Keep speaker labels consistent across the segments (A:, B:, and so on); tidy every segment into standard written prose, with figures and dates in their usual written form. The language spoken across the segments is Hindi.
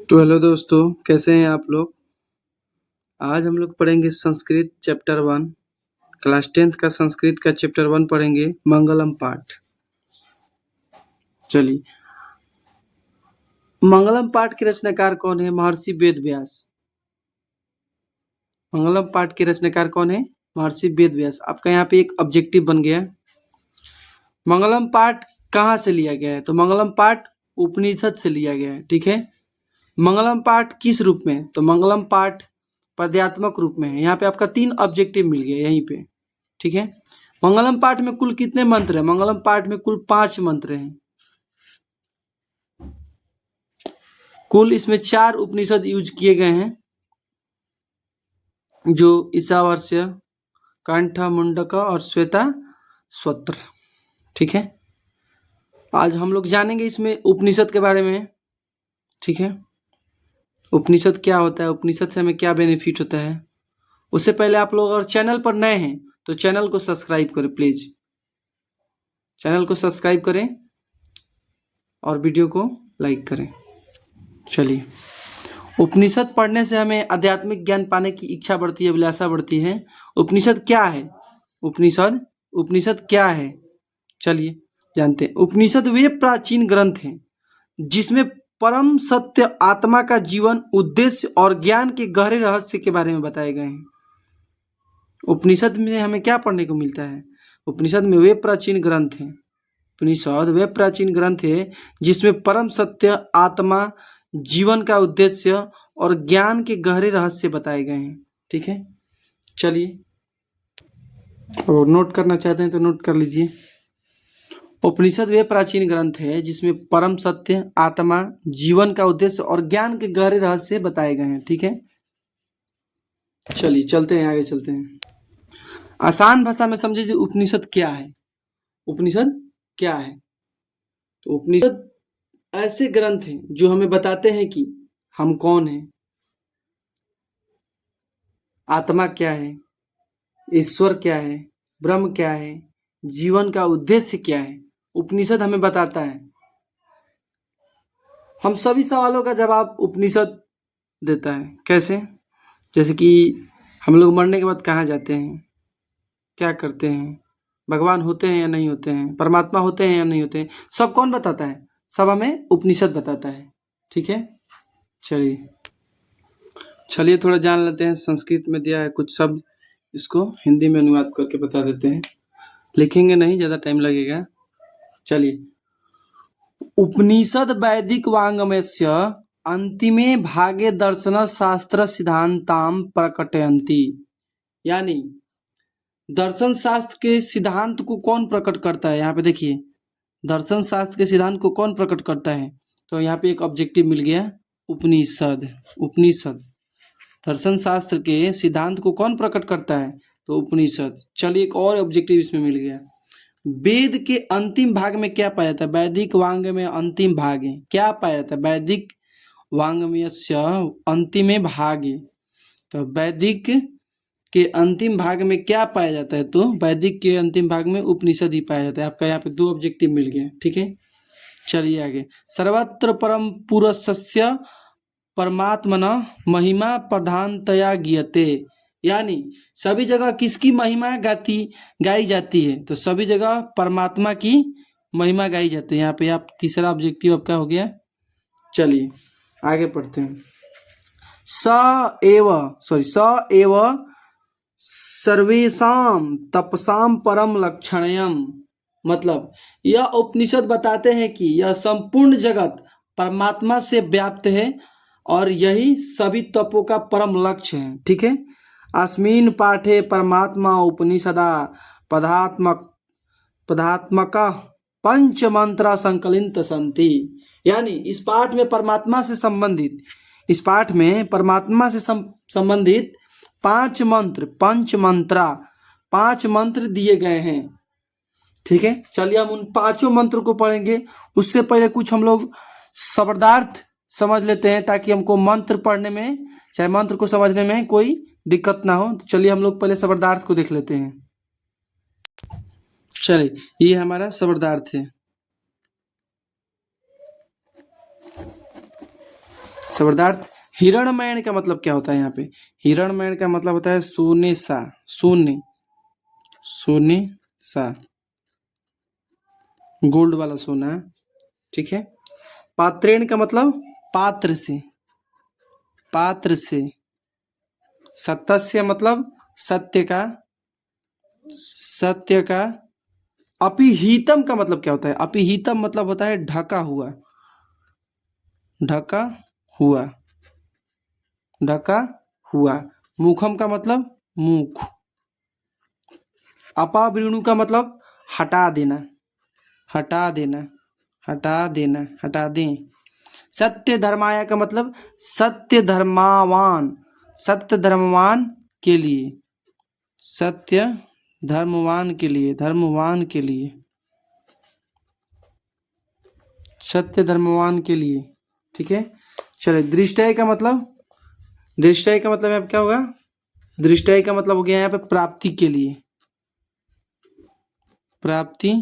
A: तो हेलो दोस्तों, कैसे हैं आप लोग। आज हम लोग पढ़ेंगे संस्कृत चैप्टर 1। क्लास 10th का संस्कृत का चैप्टर 1 पढ़ेंगे, मंगलम पाठ। चलिए, मंगलम पाठ के रचनाकार कौन है? महर्षि वेद व्यास। मंगलम पाठ के रचनाकार कौन है? महर्षि वेद व्यास। आपका यहाँ पे एक ऑब्जेक्टिव बन गया। मंगलम पाठ कहाँ से लिया गया है? तो मंगलम पाठ उपनिषद से लिया गया है। ठीक है। मंगलम पाठ किस रूप में? तो मंगलम पाठ पद्यात्मक रूप में है। यहाँ पे आपका 3 ऑब्जेक्टिव मिल गया यहीं पे। ठीक है। मंगलम पाठ में कुल कितने मंत्र हैं? मंगलम पाठ में कुल 5 मंत्र हैं। कुल इसमें 4 उपनिषद यूज किए गए हैं, जो ईशावास्य, कंठ, मुंडक और श्वेता स्वत्र। ठीक है। आज हम लोग जानेंगे इसमें उपनिषद के बारे में। ठीक है। उपनिषद क्या होता है, उपनिषद से हमें क्या बेनिफिट होता है। उससे पहले आप लोग अगर चैनल पर नए हैं तो चैनल को सब्सक्राइब करें प्लीज। चैनल को सब्सक्राइब करें और वीडियो को लाइक करें। चलिए, उपनिषद पढ़ने से हमें आध्यात्मिक ज्ञान पाने की इच्छा बढ़ती है, अभिलाषा बढ़ती है। उपनिषद क्या है? उपनिषद क्या है? चलिए जानते हैं। उपनिषद वे प्राचीन ग्रंथ हैं जिसमें परम सत्य, आत्मा का जीवन, उद्देश्य और ज्ञान के गहरे रहस्य के बारे में बताए गए हैं। उपनिषद में हमें क्या पढ़ने को मिलता है? उपनिषद में वे प्राचीन ग्रंथ हैं, उपनिषद वे प्राचीन ग्रंथ है जिसमें परम सत्य, आत्मा, जीवन का उद्देश्य और ज्ञान के गहरे रहस्य बताए गए हैं। ठीक है। चलिए, और नोट करना चाहते हैं तो नोट कर लीजिए। उपनिषद वे प्राचीन ग्रंथ है जिसमें परम सत्य, आत्मा, जीवन का उद्देश्य और ज्ञान के गहरे रहस्य बताए गए हैं। ठीक है। चलिए चलते हैं, आगे चलते हैं। आसान भाषा में समझिए उपनिषद क्या है। उपनिषद क्या है? तो उपनिषद ऐसे ग्रंथ हैं जो हमें बताते हैं कि हम कौन हैं, आत्मा क्या है, ईश्वर क्या है, ब्रह्म क्या है, जीवन का उद्देश्य क्या है। उपनिषद हमें बताता है। हम सभी सवालों का जवाब उपनिषद देता है। कैसे? जैसे कि हम लोग मरने के बाद कहाँ जाते हैं, क्या करते हैं, भगवान होते हैं या नहीं होते हैं, परमात्मा होते हैं या नहीं होते हैं, सब कौन बताता है? सब हमें उपनिषद बताता है। ठीक है। चलिए थोड़ा जान लेते हैं। संस्कृत में दिया है कुछ शब्द, इसको हिंदी में अनुवाद करके बता देते हैं। लिखेंगे नहीं, ज़्यादा टाइम लगेगा। चलिए, उपनिषद वैदिक वाङ्मयस्य अंतिमे भागे दर्शन शास्त्र सिद्धांताम प्रकटयन्ति। यानी दर्शन शास्त्र के सिद्धांत को कौन प्रकट करता है? यहाँ पे देखिए, दर्शन शास्त्र के सिद्धांत को कौन प्रकट करता है? तो यहाँ पे एक ऑब्जेक्टिव मिल गया, उपनिषद। उपनिषद दर्शन शास्त्र के सिद्धांत को कौन प्रकट करता है? तो उपनिषद। चलिए, एक और ऑब्जेक्टिव इसमें मिल गया। वेद के अंतिम भाग में क्या पाया जाता है? वैदिक वांग में अंतिम भाग है, क्या पाया जाता है? वैदिक वांग्मयस्य अंतिमे भागे। तो वैदिक के अंतिम भाग में क्या पाया जाता है? तो वैदिक के अंतिम भाग में उपनिषद ही पाया जाता है। आपका यहाँ पे 2 ऑब्जेक्टिव मिल गए। ठीक है। चलिए आगे। सर्वत्र परम पुरुषस्य परमात्मना महिमा प्रधानतया गीयते। यानी सभी जगह किसकी महिमा गाई जाती है? तो सभी जगह परमात्मा की महिमा गाई जाती है। यहाँ पे आप तीसरा ऑब्जेक्टिव आपका हो गया। चलिए आगे पढ़ते हैं। स एव सर्वेषां तपसाम परम लक्षणयम। मतलब यह उपनिषद बताते हैं कि यह संपूर्ण जगत परमात्मा से व्याप्त है और यही सभी तपों का परम लक्ष्य है। ठीक है। अस्मिन् पाठे परमात्मा उपनिषदा पदात्मक पंच मंत्र संकलित संति। यानी इस पाठ में परमात्मा से संबंधित 5 मंत्र दिए गए हैं। ठीक है। चलिए हम उन 5 मंत्र को पढ़ेंगे। उससे पहले कुछ हम लोग शब्दार्थ समझ लेते हैं ताकि हमको मंत्र पढ़ने में, चाहे मंत्र को समझने में कोई दिक्कत ना हो। तो चलिए हम लोग पहले शब्दार्थ को देख लेते हैं। चलिए, ये हमारा शब्दार्थ है। शब्दार्थ हिरणमय का मतलब क्या होता है यहाँ पे? हिरणमय का मतलब होता है सोने सा, सोने, सोने सा, गोल्ड वाला सोना, ठीक है। पात्रेण का मतलब पात्र से, पात्र से। सत्यस्य मतलब सत्य का, सत्य का। अपिहितम का मतलब क्या होता है? अपिहितम मतलब होता है ढका हुआ, ढका हुआ, ढका हुआ। मुखम का मतलब मुख। अपावृणु का मतलब हटा देना, हटा देना, हटा देना, हटा दें। सत्य धर्माय का मतलब सत्य धर्मावान, सत्य धर्मवान के लिए, सत्य धर्मवान के लिए, धर्मवान के लिए, सत्य धर्मवान के लिए, ठीक है। चलिए दृष्टय का मतलब, दृष्टय का मतलब यहाँ पे क्या होगा? दृष्टय का मतलब हो गया यहाँ पे प्राप्ति के लिए, प्राप्ति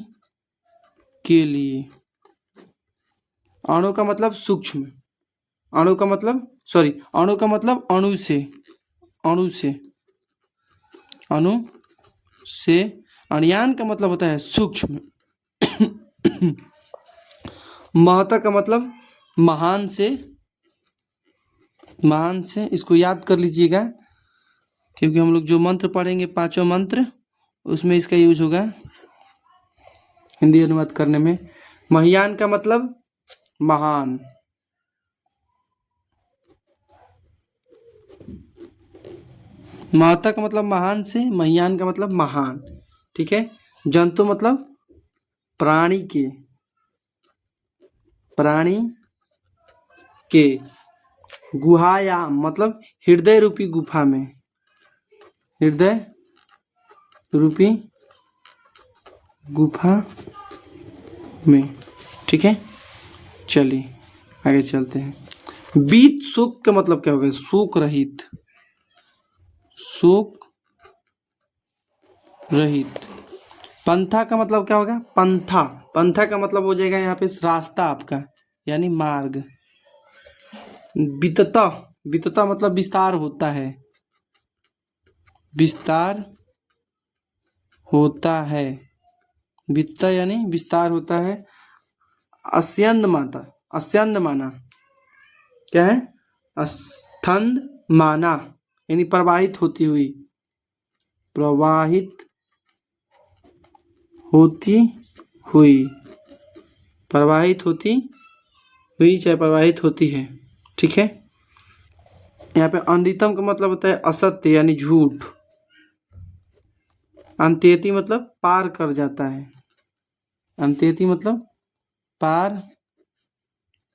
A: के लिए। अणु का मतलब सूक्ष्म, अणु का मतलब सॉरी, अणु का मतलब अणु से, अणु से, अणु से। अणुयान का मतलब होता है सूक्ष्म। महता का मतलब महान से, महान से। इसको याद कर लीजिएगा क्योंकि हम लोग जो मंत्र पढ़ेंगे, पांचों मंत्र, उसमें इसका यूज होगा हिंदी अनुवाद करने में। महियान का मतलब महान, महता का मतलब महान से, महियान का मतलब महान, ठीक है। जंतु मतलब प्राणी के, प्राणी के। गुहायाम मतलब हृदय रूपी गुफा में, हृदय रूपी गुफा में, ठीक है। चलिए आगे चलते हैं। बीत शोक का मतलब क्या होगा? शोक रहित, शोक रहित। पंथा का मतलब क्या होगा? पंथा, पंथा का मतलब हो जाएगा यहाँ पे रास्ता आपका, यानी मार्ग। वितता, वितता मतलब विस्तार होता है, विस्तार होता है, वितता यानी विस्तार होता है। अस्यंद माता, अस्यंद माना क्या है? स्थंद माना यानी प्रवाहित होती हुई, प्रवाहित होती हुई, प्रवाहित होती हुई चाहे प्रवाहित होती है, ठीक है। यहाँ पे अनृतम का मतलब होता है असत्य यानी झूठ। अंत्येति मतलब पार कर जाता है, अंत्येति मतलब पार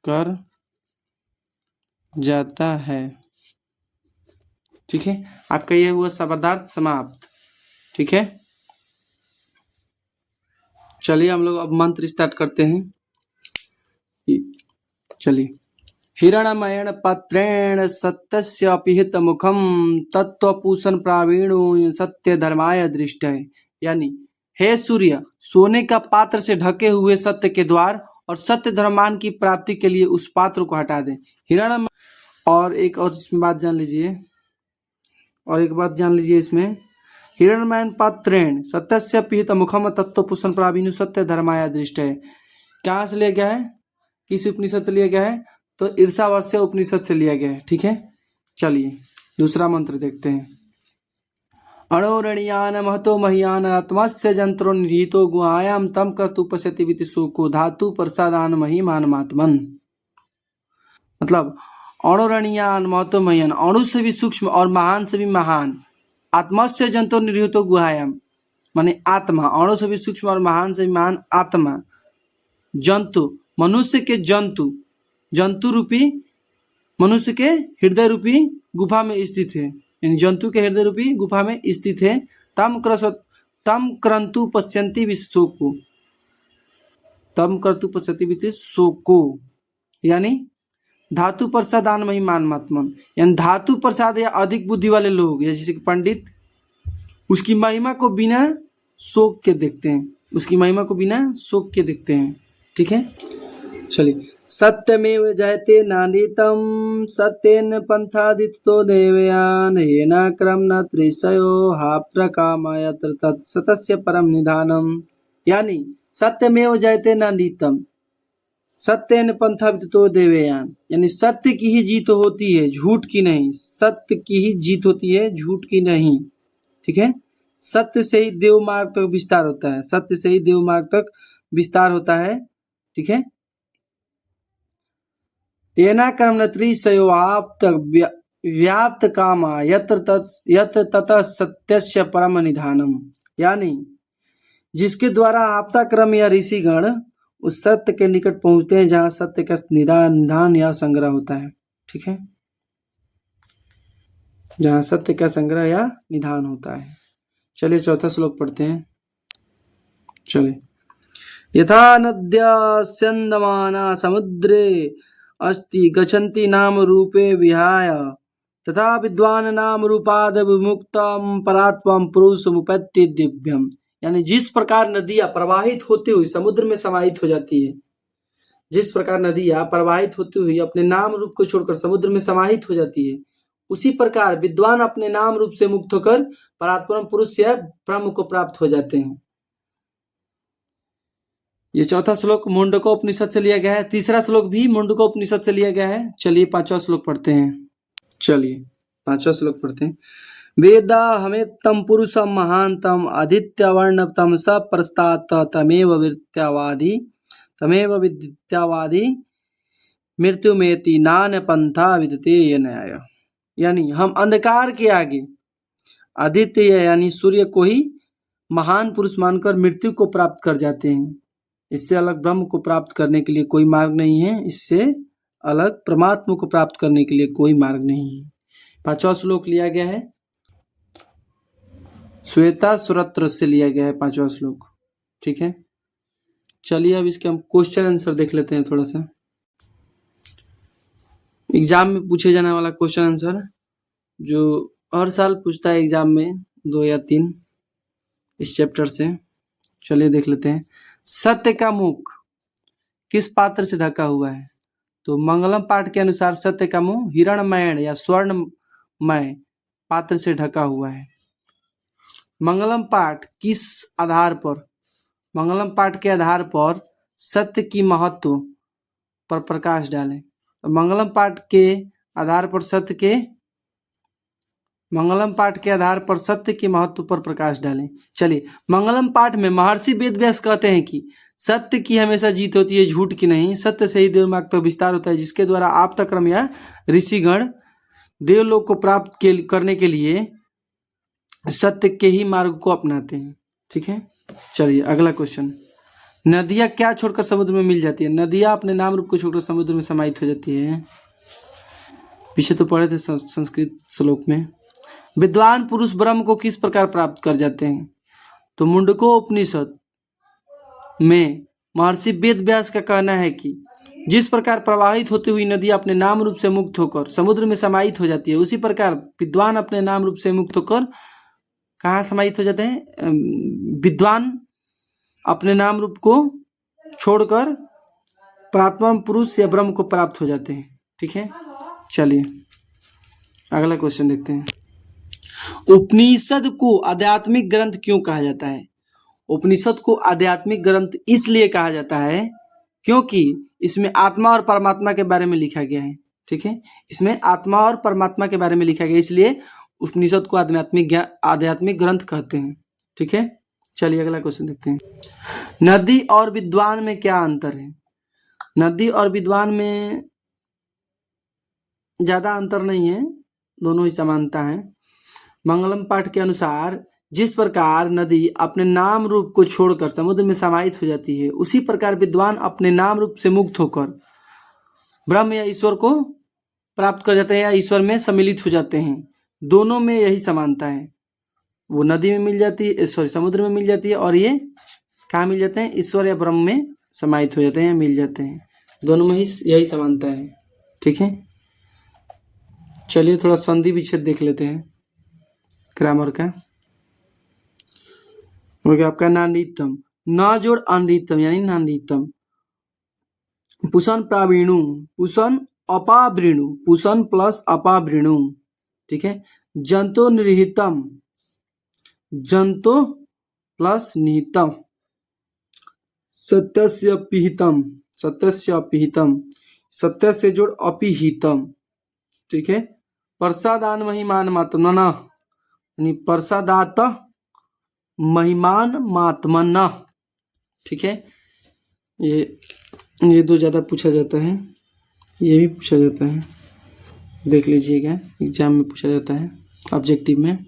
A: कर जाता है, ठीक है। आपका यह हुआ शब्दार्थ समाप्त, ठीक है। चलिए हम लोग अब मंत्र स्टार्ट करते हैं। चलिए। हिरणमयण पत्रेण सत्यस्य अपिहित मुखम तत्वपूषण प्रावीणु सत्य धर्माय दृष्टय। यानी हे सूर्य, सोने का पात्र से ढके हुए सत्य के द्वार और सत्य धर्मान की प्राप्ति के लिए उस पात्र को हटा दें। हिरण। और एक और इसमें बात जान लीजिए, और एक बात जान लीजिए इसमें, हिरणमयन पात्रेण सत्यस्य पिहित मुखम तत्वपूषण प्रावीणु सत्य धर्माय दृष्टय। कहाँ से लिया गया है? किस उपनिषद से लिया गया है? तो ईर्षावास्य उपनिषद से लिया गया है, ठीक है। चलिए दूसरा मंत्र देखते हैं। अणोरणीयान महतो मह्यान आत्मस्य जंत्रो निहितो गुहायाम तम कर्तु पश्यति विति शोको धातु प्रसादान महिमानमात्मन। मतलब अणोरणीयान महतो मह्यान, अणु से भी सूक्ष्म और महान से भी महान, आत्मस्य जंतो निहितो गुहायाम माने आत्मा, अणु से भी सूक्ष्म और महान से भी महान आत्मा, जंतु मनुष्य के जंतु, जंतु रूपी मनुष्य के हृदय रूपी गुफा में स्थित है, यानी जंतु के हृदय रूपी गुफा में स्थित है। तम क्रंतु पश्यन्ति विशोको, तम कर्तु पश्यति विति शोको, यानी धातु प्रसादान महिमानमात्मन, यानी धातु प्रसाद या अधिक बुद्धि वाले लोग, या जैसे कि पंडित, उसकी महिमा को बिना शोक के देखते हैं, उसकी महिमा को बिना शोक के देखते हैं, ठीक है। चलिए, सत्यमेव जयते नानीतम सत्येन पंथादितो देवयान येन क्रम न त्रिशयो हाप्त्र कामा यत्र तत्सतस्य परम निधानम। यानी सत्यमेव जयते नानीतम सत्येन पंथादितो देवयान, यानी सत्य की ही जीत होती है, झूठ की नहीं। सत्य की ही जीत होती है, झूठ की नहीं। ठीक है, सत्य से ही देव मार्ग तक विस्तार होता है, सत्य से ही देव मार्ग तक विस्तार होता है। ठीक है, येना कर्म त्रिशयोवाप्त व्याप्त कामा यत्र ततः सत्यस्य परम निधानम। यानी जिसके द्वारा आपता क्रम या ऋषिगण उस सत्य के निकट पहुंचते हैं जहां सत्य का निधान या संग्रह होता है। ठीक है, जहां सत्य का संग्रह या निधान होता है। चलिए चौथा श्लोक पढ़ते हैं। चलिए, यथा नद्या स्यन्दमाना समुद्रे अस्ति गच्छन्ति नाम रूपे विहाय तथा विद्वान नाम रूपाद विमुक्तम परात्वम पुरुषमुपैति दिव्यम। यानी जिस प्रकार नदियां प्रवाहित होती हुई समुद्र में समाहित हो जाती है, जिस प्रकार नदियां प्रवाहित होती हुई अपने नाम रूप को छोड़कर समुद्र में समाहित हो जाती है, उसी प्रकार विद्वान अपने नाम रूप से मुक्त होकर परात्पर पुरुष या ब्रह्म को प्राप्त हो जाते हैं। ये चौथा श्लोक मुंडकोपनिषद से लिया गया है। तीसरा श्लोक भी मुंडकोपनिषद से लिया गया है। चलिए पांचवा श्लोक पढ़ते हैं। चलिए पांचवा श्लोक पढ़ते हैं। वेदा हमेत्तम पुरुषम महांतम आदित्यवर्णतम स प्रस्तात् तमेव विद्यावादी मृत्युमेति नान्य पंथा विदते ये न्याय। यानी हम अंधकार के आगे आदित्य यानी सूर्य को ही महान पुरुष मानकर मृत्यु को प्राप्त कर जाते हैं। इससे अलग ब्रह्म को प्राप्त करने के लिए कोई मार्ग नहीं है, इससे अलग परमात्मा को प्राप्त करने के लिए कोई मार्ग नहीं है। पांचवा श्लोक लिया गया है श्वेता सुरत्र से लिया गया है पांचवा श्लोक। ठीक है, चलिए अब इसके हम क्वेश्चन आंसर देख लेते हैं। थोड़ा सा एग्जाम में पूछे जाने वाला क्वेश्चन आंसर जो हर साल पूछता है एग्जाम में 2 या 3 इस चैप्टर से। चलिए देख लेते हैं। सत्य का मुख किस पात्र से ढका हुआ है? तो मंगलम पाठ के अनुसार सत्य का मुंह हिरणमय या स्वर्णमय पात्र से ढका हुआ है। मंगलम पाठ किस आधार पर? मंगलम पाठ के आधार पर सत्य की महत्व पर प्रकाश डालें। तो मंगलम पाठ के आधार पर सत्य के महत्व पर प्रकाश डालें। चलिए, मंगलम पाठ में महर्षि वेदव्यास कहते हैं कि सत्य की हमेशा जीत होती है, झूठ की नहीं। सत्य से ही देवमार्ग तक विस्तार होता है, जिसके द्वारा आपता क्रम या ऋषिगण देवलोक को प्राप्त करने के लिए सत्य के ही मार्ग को अपनाते हैं। ठीक है, चलिए अगला क्वेश्चन। नदियां क्या छोड़कर समुद्र में मिल जाती है? नदियां अपने नाम रूप को छोड़कर समुद्र में समाहित हो जाती है। पीछे तो पढ़े थे संस्कृत श्लोक में। विद्वान पुरुष ब्रह्म को किस प्रकार प्राप्त कर जाते हैं? तो मुंडकोपनिषद में महर्षि वेदव्यास का कहना है कि जिस प्रकार प्रवाहित होती हुई नदी अपने नाम रूप से मुक्त होकर समुद्र में समाहित हो जाती है, उसी प्रकार विद्वान अपने नाम रूप से मुक्त होकर कहाँ समाहित हो जाते हैं? विद्वान अपने नाम रूप को छोड़कर परात्मा पुरुष या ब्रह्म को प्राप्त हो जाते हैं। ठीक है, चलिए अगला क्वेश्चन देखते हैं। उपनिषद को आध्यात्मिक ग्रंथ क्यों कहा जाता है? उपनिषद को आध्यात्मिक ग्रंथ इसलिए कहा जाता है क्योंकि इसमें आत्मा और परमात्मा के बारे में लिखा गया है। ठीक है, इसमें आत्मा और परमात्मा के बारे में लिखा गया, इसलिए उपनिषद को आध्यात्मिक ग्रंथ कहते हैं। ठीक है, चलिए अगला क्वेश्चन देखते हैं। नदी और विद्वान में क्या अंतर है? नदी और विद्वान में ज्यादा अंतर नहीं है, दोनों ही समानता है। मंगलम पाठ के अनुसार जिस प्रकार नदी अपने नाम रूप को छोड़कर समुद्र में समाहित हो जाती है, उसी प्रकार विद्वान अपने नाम रूप से मुक्त होकर ब्रह्म या ईश्वर को प्राप्त कर जाते हैं या ईश्वर में सम्मिलित हो जाते हैं। दोनों में यही समानता है। वो नदी में मिल जाती है, सॉरी समुद्र में मिल जाती है, और ये कहाँ मिल जाते हैं? ईश्वर या ब्रह्म में समाहित हो जाते हैं, मिल जाते हैं। दोनों में ही यही समानता है। ठीक है, चलिए थोड़ा संधि विच्छेद देख लेते हैं ग्रामर का। आपका नानीतम, ना जोड़ अनरीतम यानी नानीतम। पुषण प्रावीणु, पुषण अपावृणु, पुषण प्लस अपावृणु, ठीक है। जंतु निहितम, जंतु प्लस निहितम, सत्यस्य पिहितम, सत्यस्य अपिहितम, सत्य से जोड़ अपिहितम, ठीक है। प्रसादान महिमान मात्मन, यानी प्रसादात महिमान मात्मन, ठीक है। ये दो ज़्यादा पूछा जाता है, ये भी पूछा जाता है, देख लीजिएगा एग्जाम में पूछा जाता है ऑब्जेक्टिव में।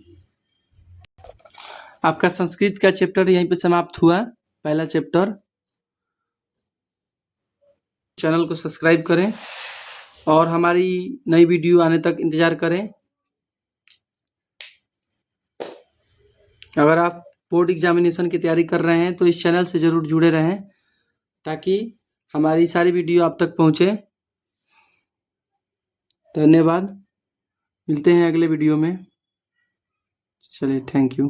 A: आपका संस्कृत का चैप्टर यहीं पे समाप्त हुआ, पहला चैप्टर। चैनल को सब्सक्राइब करें और हमारी नई वीडियो आने तक इंतज़ार करें। अगर आप बोर्ड एग्जामिनेशन की तैयारी कर रहे हैं तो इस चैनल से ज़रूर जुड़े रहें ताकि हमारी सारी वीडियो आप तक पहुंचे। धन्यवाद, मिलते हैं अगले वीडियो में। चलिए, थैंक यू।